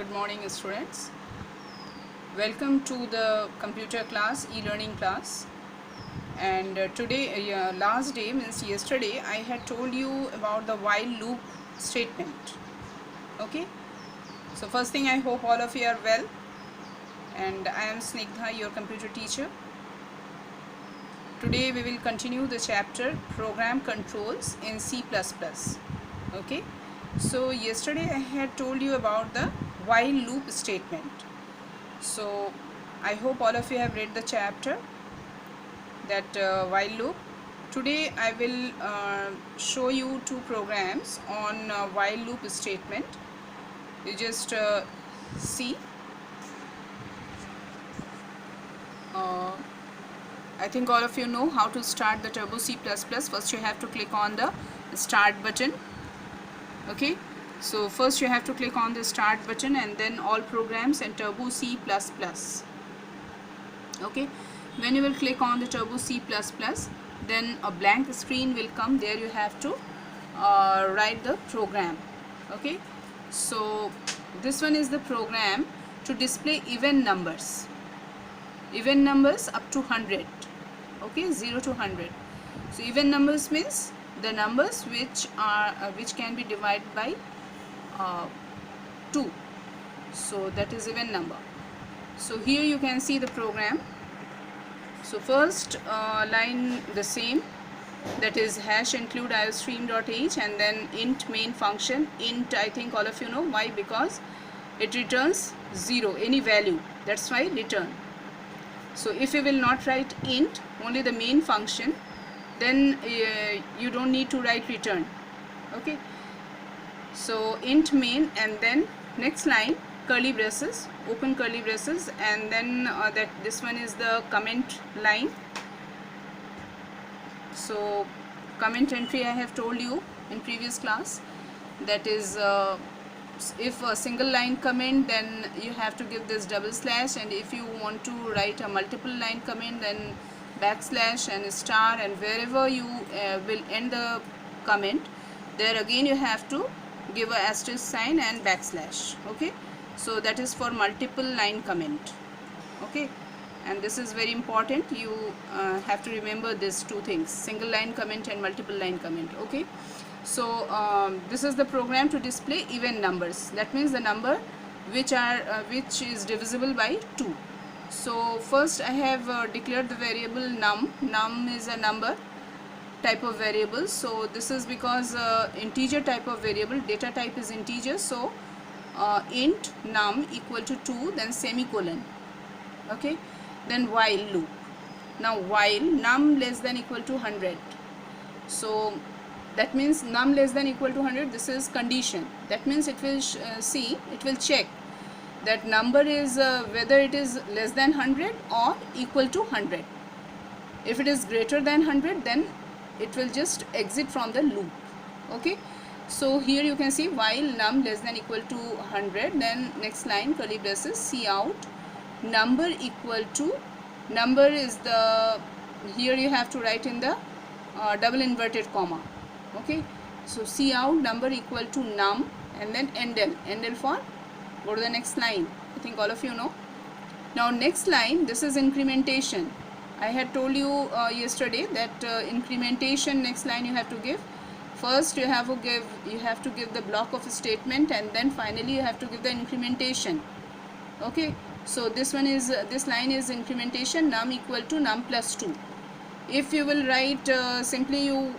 Good morning, students. Welcome to the computer class, e-learning class. And today, last day means yesterday, I had told you about the while loop statement. Okay. So first thing, I hope all of you are well. And I am Snigdha, your computer teacher. Today we will continue the chapter Program Controls in C++. Okay. So yesterday I had told you about the while loop statement. So I hope all of you have read the chapter that while loop. Today I will show you two programs on while loop statement. You just see. I think all of you know how to start the Turbo C++. First you have to click on the start button. Okay, so first you have to click on the start button and then all programs and Turbo C++. Okay, when you will click on the Turbo C++, then a blank screen will come. There you have to write the program. Okay, so this one is the program to display even numbers up to 100. Okay, 0 to 100. So even numbers means the numbers which can be divided by 2. So that is even number. So here you can see the program. So first line the same, that is hash include iostream.h and then int main function. Int, I think all of you know why, because it returns 0, any value, that's why return. So if you will not write int, only the main function, then you don't need to write return. Okay, so int main and then next line curly braces, open curly braces, and then this one is the comment line. So comment entry I have told you in previous class, that is if a single line comment, then you have to give this double slash, and if you want to write a multiple line comment, then backslash and star, and wherever you will end the comment, there again you have to give a asterisk sign and backslash. Okay, so that is for multiple line comment. Okay, and this is very important. You have to remember these two things, single line comment and multiple line comment. Okay, so this is the program to display even numbers. That means the number which is divisible by 2. So first I have declared the variable num. Num is a number type of variable. So this is because integer type of variable, data type is integer. So int num equal to 2, then semicolon. Okay, then while loop. Now while num less than equal to 100. So that means num less than equal to 100, this is condition. That means it will it will check that number is whether it is less than 100 or equal to 100. If it is greater than 100, then it will just exit from the loop. Okay, so here you can see while num less than equal to 100, then next line curly braces, cout number equal to, number is the, here you have to write in the double inverted comma. Okay, so cout number equal to num and then endl for, go to the next line. I think all of you know. Now next line, this is incrementation. I had told you yesterday that incrementation, next line you have to give. First you have to give the block of a statement, and then finally you have to give the incrementation. Okay, so this one is this line is incrementation, num equal to num plus 2. If you will write simply you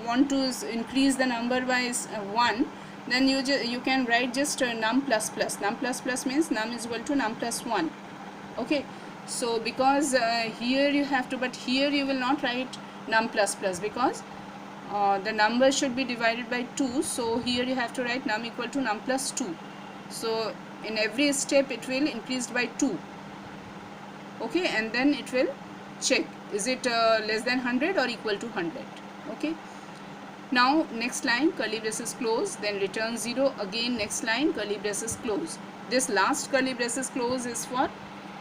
want to increase the number by 1, then you can write just num plus plus. Num plus plus means num is equal to num plus 1. Okay, so because here you have to, but here you will not write num plus plus, because the number should be divided by 2. So here you have to write num equal to num plus 2. So in every step it will increase by 2. Okay, and then it will check is it less than 100 or equal to 100. Okay, now next line curly braces close, then return 0. Again next line curly braces close. This last curly braces close is for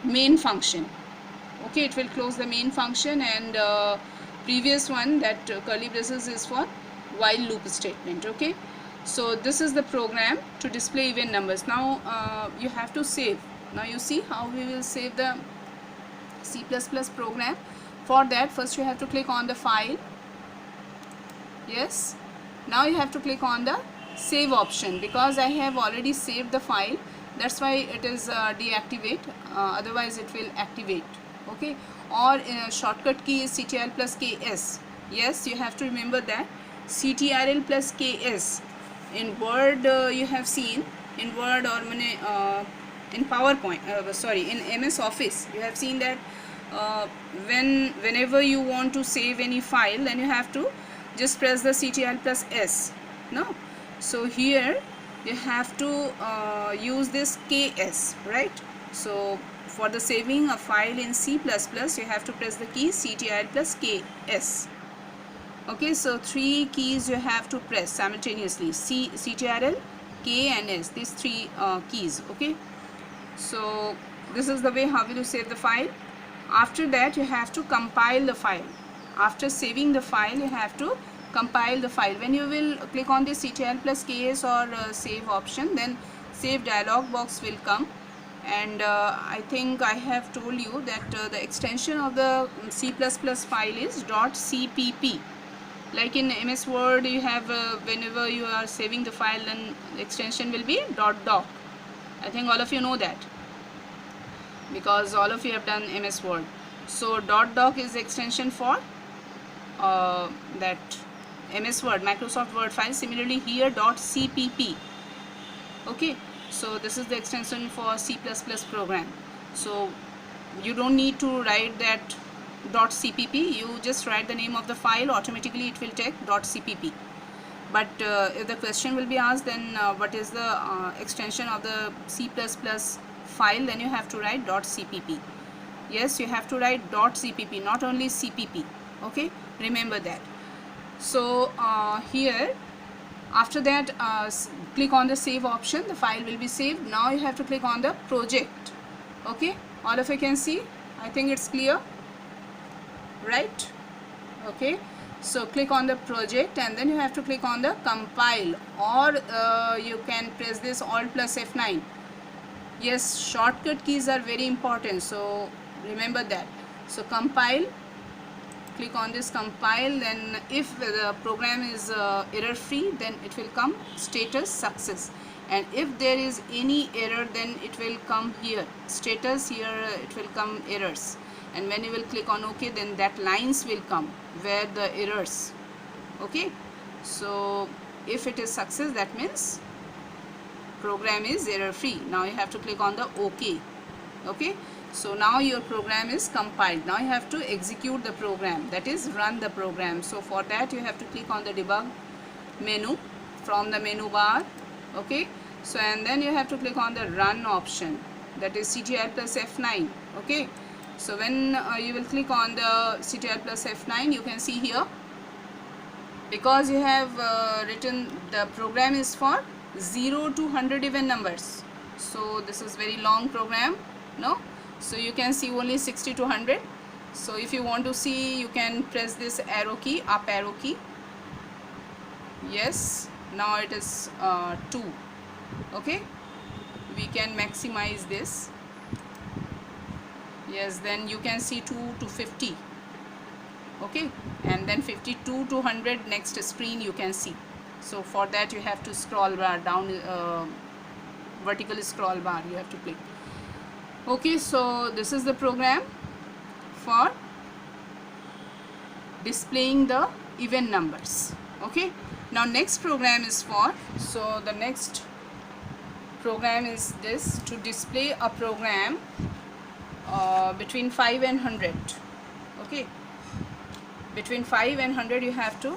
main function. Okay, it will close the main function, and previous one, that curly braces, is for while loop statement. Okay, So this is the program to display even numbers. Now you have to save. Now you see how we will save the C++ program. For that, first you have to click on the file. Yes. Now you have to click on the save option, because I have already saved the file, that's why it is deactivate, otherwise it will activate. Okay. Or shortcut key is CTRL plus KS. Yes, you have to remember that CTRL plus KS. In Word you have seen, in Word or in PowerPoint, in MS Office you have seen that whenever you want to save any file, then you have to just press the CTRL plus S. No, so here you have to use this KS, right? So for the saving a file in C++, you have to press the key CTRL plus KS. Okay, so 3 keys you have to press simultaneously: CTRL, K and S, these 3 keys. Okay, so this is the way how will you save the file. After that you have to compile the file. After saving the file, you have to compile the file. When you will click on the CTRL plus KS or save option, then save dialog box will come. And I think I have told you that the extension of the C++ file is .cpp. Like in MS Word you have whenever you are saving the file, then the extension will be .doc. I think all of you know that, because all of you have done MS Word. So .doc is the extension for that MS Word, Microsoft Word file. Similarly here .cpp. Okay, so this is the extension for C++ program. So you don't need to write that .cpp, you just write the name of the file, automatically it will take .cpp. But if the question will be asked, then what is the extension of the C++ file, then you have to write .cpp. Yes, you have to write .cpp, not only cpp. Okay, remember that. So here after that click on the save option, the file will be saved. Now you have to click on the project. Okay, all of you can see, I think it's clear, right? Okay, so click on the project and then you have to click on the compile, or you can press this Alt plus F9. Yes, shortcut keys are very important, so remember that. So compile, click on this compile, then if the program is error free, then it will come status success, and if there is any error, then it will come here status, here it will come errors. And when you will click on OK, then that lines will come where the errors. Okay, so if it is success, that means program is error free. Now you have to click on the OK. Okay, so now your program is compiled. Now you have to execute the program, that is run the program. So for that you have to click on the debug menu from the menu bar. Okay, so and then you have to click on the run option, that is CTRL plus F9. Okay, so when you will click on the CTRL plus F9, you can see here, because you have written the program is for 0 to 100 even numbers, so this is very long program. No, so you can see only 60 to 100. So if you want to see, you can press this arrow key, up arrow key. Yes, now it is 2. Okay, we can maximize this. Yes, then you can see 2 to 50. Okay, and then 52 to 100 next screen you can see. So for that you have to scroll bar down, vertical scroll bar you have to click. Okay, so this is the program for displaying the even numbers. Okay, now next program is for, so the next program is this, to display a program between 5 and 100. Okay, between 5 and 100 you have to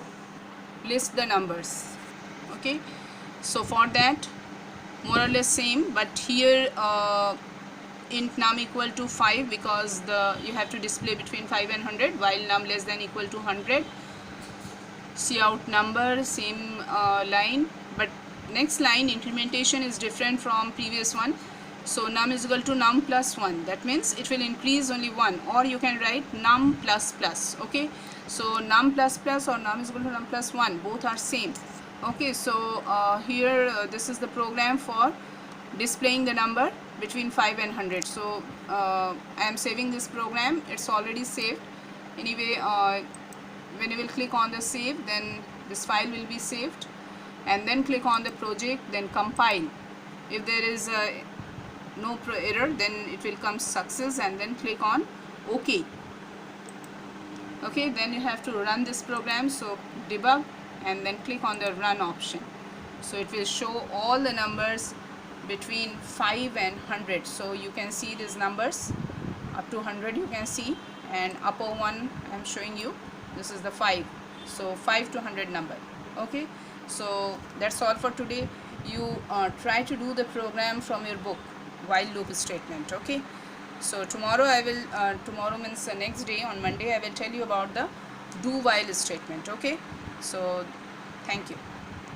list the numbers. Okay, so for that more or less same, but here int num equal to 5, because you have to display between 5 and 100, while num less than equal to 100. Cout number, same line, but next line incrementation is different from previous one. So num is equal to num plus 1, that means it will increase only 1, or you can write num plus plus. Okay, so num plus plus or num is equal to num plus 1, both are same. Okay, so here this is the program for displaying the number between 5 and 100. So I am saving this program, it's already saved. Anyway, when you will click on the save, then this file will be saved, and then click on the project, then compile. If there is no error, then it will come success, and then click on OK. Okay, then you have to run this program, so debug and then click on the run option. So it will show all the numbers between 5 and 100. So you can see these numbers up to 100 you can see, and upper one I am showing you, this is the 5. So 5 to 100 number. Okay, so that's all for today. You try to do the program from your book, while loop statement. Okay, so tomorrow I will tomorrow means the next day, on Monday I will tell you about the do while statement. Okay, so thank you.